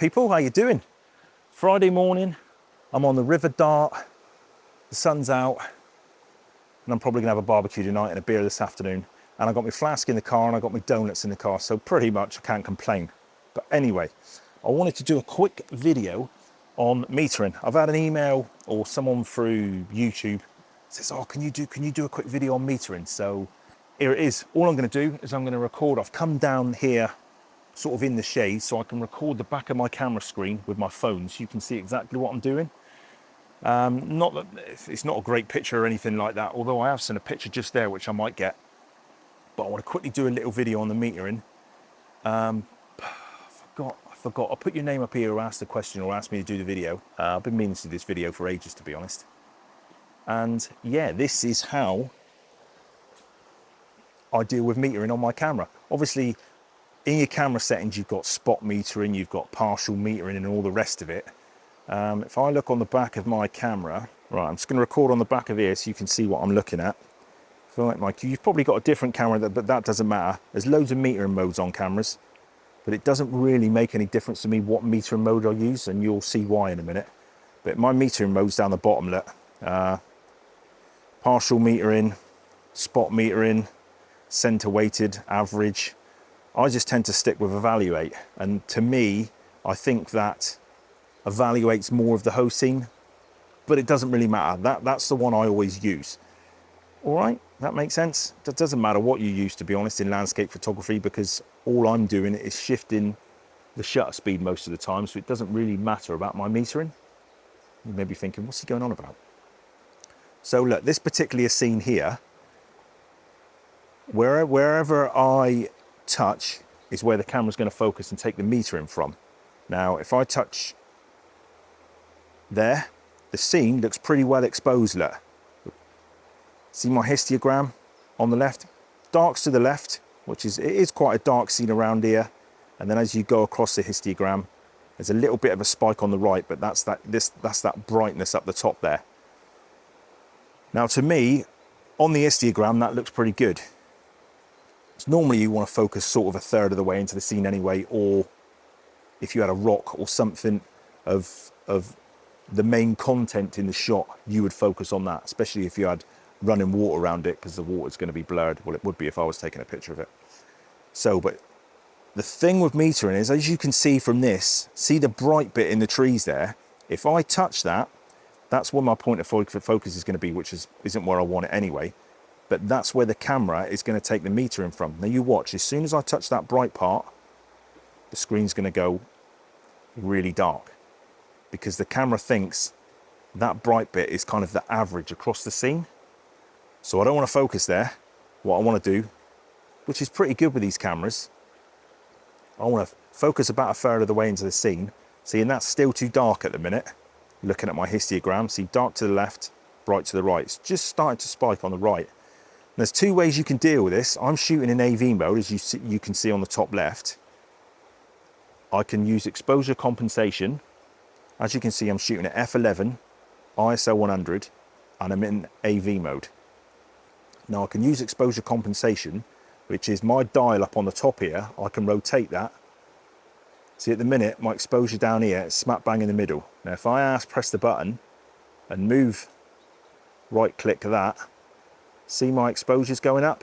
people, how you doing? Friday morning, I'm on the River Dart, the sun's out, and I'm probably gonna have a barbecue tonight and a beer this afternoon. And I got my flask in the car and I got my donuts in the car, so pretty much I can't complain. But anyway, I wanted to do a quick video on metering. I've had an email or someone through YouTube says, oh, can you do a quick video on metering? So here it is. All I'm gonna do is I'm gonna record. I've come down here sort of in the shade so I can record the back of my camera screen with my phone so you can see exactly what I'm doing. Not that it's not a great picture or anything like that, although I have seen a picture just there which I might get. But I want to quickly do a little video on the metering. I forgot. I'll put your name up here or ask the question or ask me to do the video. I've been meaning to do this video for ages, to be honest. And yeah, this is how I deal with metering on my camera. Obviously, in your camera settings, you've got spot metering, you've got partial metering and all the rest of it. If I look on the back of my camera, right, I'm just going to record on the back of here so you can see what I'm looking at. You've probably got a different camera, but that doesn't matter. There's loads of metering modes on cameras, but it doesn't really make any difference to me what metering mode I use, and you'll see why in a minute. But my metering mode's down the bottom, look. Partial metering, spot metering, center weighted, average. I just tend to stick with evaluate, and to me, I think that evaluates more of the whole scene, but it doesn't really matter. That's the one I always use. All right, that makes sense. That doesn't matter what you use, to be honest, in landscape photography, because all I'm doing is shifting the shutter speed most of the time, so it doesn't really matter about my metering. You may be thinking, what's he going on about? So look, this particular scene here, wherever I touch is where the camera's going to focus and take the metering from. Now, if I touch there, the scene looks pretty well exposed, look. See my histogram on the left? Dark's to the left, it is quite a dark scene around here. And then as you go across the histogram, there's a little bit of a spike on the right, but that's that brightness up the top there. Now to me, on the histogram, that looks pretty good. So normally you want to focus sort of a third of the way into the scene anyway, or if you had a rock or something of the main content in the shot, you would focus on that, especially if you had running water around it, because the water's going to be blurred. Well, it would be if I was taking a picture of it. So, but the thing with metering is, as you can see from this, see the bright bit in the trees there? If I touch that, that's where my point of focus is going to be, which isn't where I want it anyway. But that's where the camera is going to take the metering from. Now you watch, as soon as I touch that bright part, the screen's going to go really dark, because the camera thinks that bright bit is kind of the average across the scene. So I don't want to focus there. What I want to do, which is pretty good with these cameras, I want to focus about a third of the way into the scene. See, and that's still too dark at the minute. Looking at my histogram, see, dark to the left, bright to the right. It's just starting to spike on the right. And there's two ways you can deal with this. I'm shooting in AV mode, as you can see on the top left. I can use exposure compensation. As you can see, I'm shooting at f11, ISO 100, and I'm in AV mode. Now I can use exposure compensation, which is my dial up on the top here. I can rotate that. See, at the minute, my exposure down here is smack bang in the middle. Now if I press the button and move, right click that, see my exposure's going up?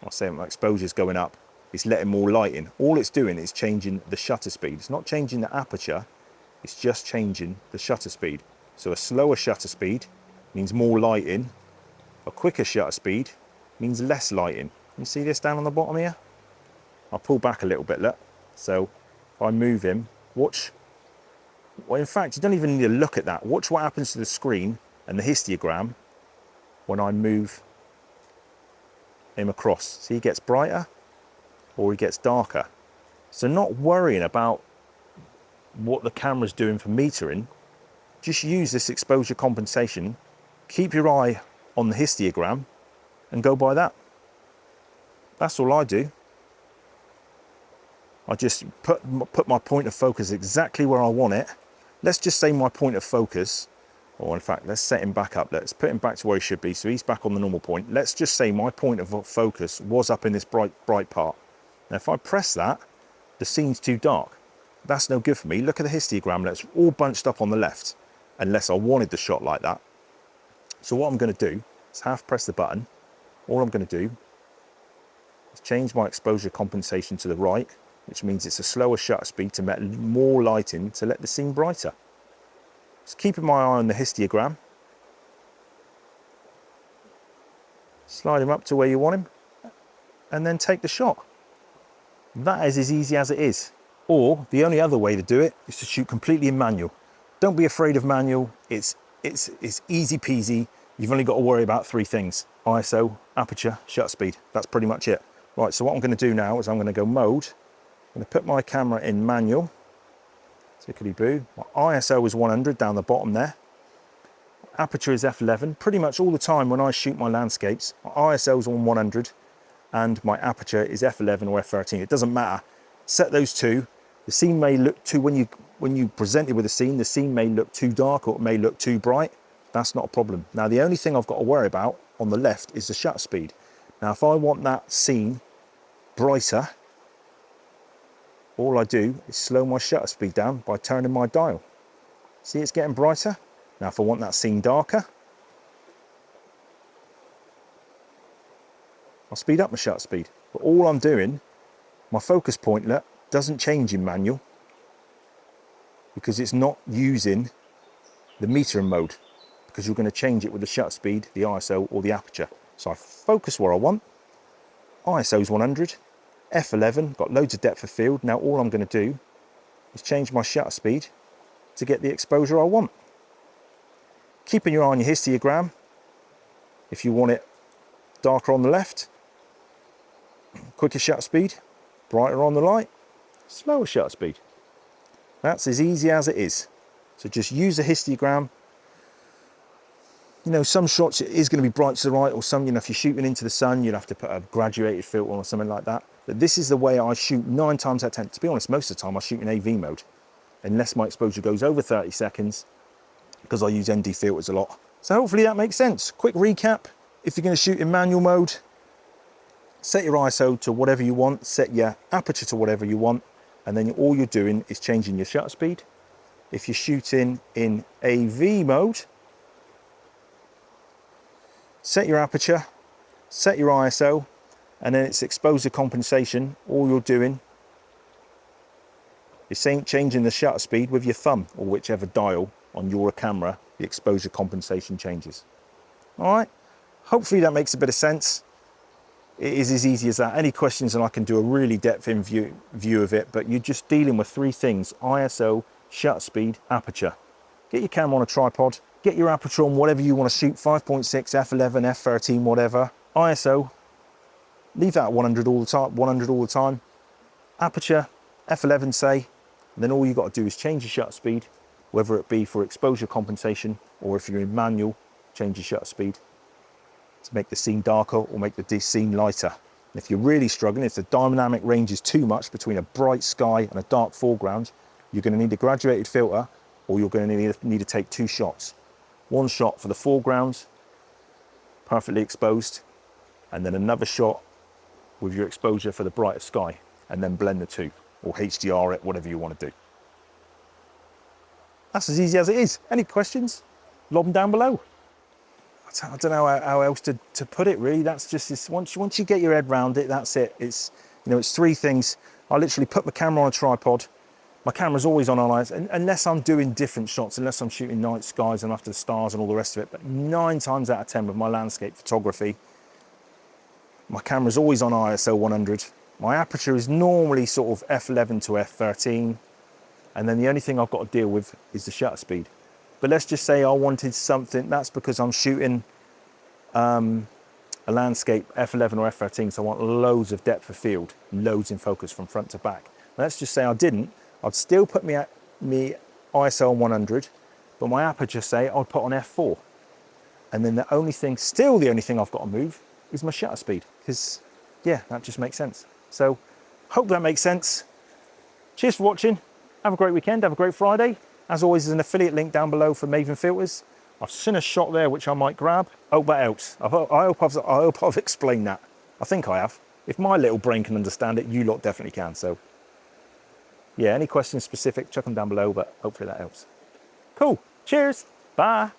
I'll say my exposure's going up. It's letting more light in. All it's doing is changing the shutter speed. It's not changing the aperture, it's just changing the shutter speed. So a slower shutter speed means more light in. A quicker shutter speed means less light in. You see this down on the bottom here? I'll pull back a little bit, look. So if I move him, watch. Well, in fact, you don't even need to look at that. Watch what happens to the screen and the histogram when I move him across. See, he gets brighter or he gets darker. So not worrying about what the camera's doing for metering, just use this exposure compensation, keep your eye on the histogram and go by that. That's all I do. I just put my point of focus exactly where I want it. Let's just say my point of focus, or in fact, let's set him back up. Let's put him back to where he should be. So he's back on the normal point. Let's just say my point of focus was up in this bright part. Now, if I press that, the scene's too dark. That's no good for me. Look at the histogram, it's all bunched up on the left, unless I wanted the shot like that. So what I'm going to do is half press the button. All I'm going to do is change my exposure compensation to the right, which means it's a slower shutter speed to let more light in to let the scene brighter. Just keeping my eye on the histogram. Slide him up to where you want him, and then take the shot. That is as easy as it is. Or the only other way to do it is to shoot completely in manual. Don't be afraid of manual. It's easy peasy. You've only got to worry about 3 things: ISO, aperture, shutter speed. That's pretty much it. Right, so what I'm going to do now is I'm going to go mode. I'm going to put my camera in manual. Tickety-boo. My ISO is 100 down the bottom there. Aperture is f11. Pretty much all the time when I shoot my landscapes, my ISO is on 100 and my aperture is f11 or f13. It doesn't matter. Set those 2. The scene may look too, when you present it with a scene, the scene may look too dark or it may look too bright. That's not a problem. Now the only thing I've got to worry about on the left is the shutter speed. Now if I want that scene brighter, all I do is slow my shutter speed down by turning my dial. See, it's getting brighter. Now if I want that scene darker, I'll speed up my shutter speed. But all I'm doing, my focus point doesn't change in manual because it's not using the metering mode, because you're going to change it with the shutter speed, the ISO or the aperture. So I focus where I want. ISO is 100, f11, got loads of depth of field. Now all I'm going to do is change my shutter speed to get the exposure I want. Keeping your eye on your histogram. If you want it darker on the left, quicker shutter speed, brighter on the right, slower shutter speed. That's as easy as it is. So just use the histogram. You know, some shots it is going to be bright to the right, or some, you know, if you're shooting into the sun, you'll have to put a graduated filter or something like that. But this is the way I shoot 9 times out of 10. To be honest, most of the time I shoot in AV mode, unless my exposure goes over 30 seconds, because I use ND filters a lot. So hopefully that makes sense. Quick recap: if you're going to shoot in manual mode, set your ISO to whatever you want, set your aperture to whatever you want, and then all you're doing is changing your shutter speed. If you're shooting in AV mode, set your aperture, set your ISO, and then it's exposure compensation. All you're doing is changing the shutter speed with your thumb or whichever dial on your camera the exposure compensation changes. All right, hopefully that makes a bit of sense. It is as easy as that. Any questions and I can do a really depth-in view of it, but you're just dealing with 3 things: ISO, shutter speed, aperture. Get your camera on a tripod, get your aperture on whatever you want to shoot, 5.6, f11, f13, whatever. ISO, leave that at 100 all the time. Aperture, f11 say, and then all you got to do is change your shutter speed, whether it be for exposure compensation or if you're in manual, change your shutter speed to make the scene darker or make the scene lighter. And if you're really struggling, if the dynamic range is too much between a bright sky and a dark foreground, you're going to need a graduated filter, or you're going to need to take 2 shots. 1 shot for the foreground, perfectly exposed, and then another shot with your exposure for the brighter sky, and then blend the 2, or HDR it, whatever you want to do. That's as easy as it is. Any questions? Lob them down below. I don't know how else to put it, really. That's just this, once you get your head around it, that's it. It's, you know, it's 3 things. I literally put my camera on a tripod. My camera's always on eyes, unless I'm doing different shots, unless I'm shooting night skies and after the stars and all the rest of it. But 9 times out of 10 with my landscape photography, my camera's always on ISO 100. My aperture is normally sort of f11 to f13. And then the only thing I've got to deal with is the shutter speed. But let's just say I wanted something, that's because I'm shooting a landscape f11 or f13, so I want loads of depth of field, loads in focus from front to back. Let's just say I didn't, I'd still put me ISO on 100, but my aperture, say, I'd put on f4. And then the only thing I've got to move is my shutter speed, because yeah, that just makes sense. So hope that makes sense. Cheers for watching. Have a great weekend, have a great Friday. As always, there's an affiliate link down below for Maven Filters. I've seen a shot there which I might grab. Hope that helps. I hope I've explained that. I think I have. If my little brain can understand it, you lot definitely can. So yeah, any questions specific, chuck them down below, but hopefully that helps. Cool. Cheers. Bye.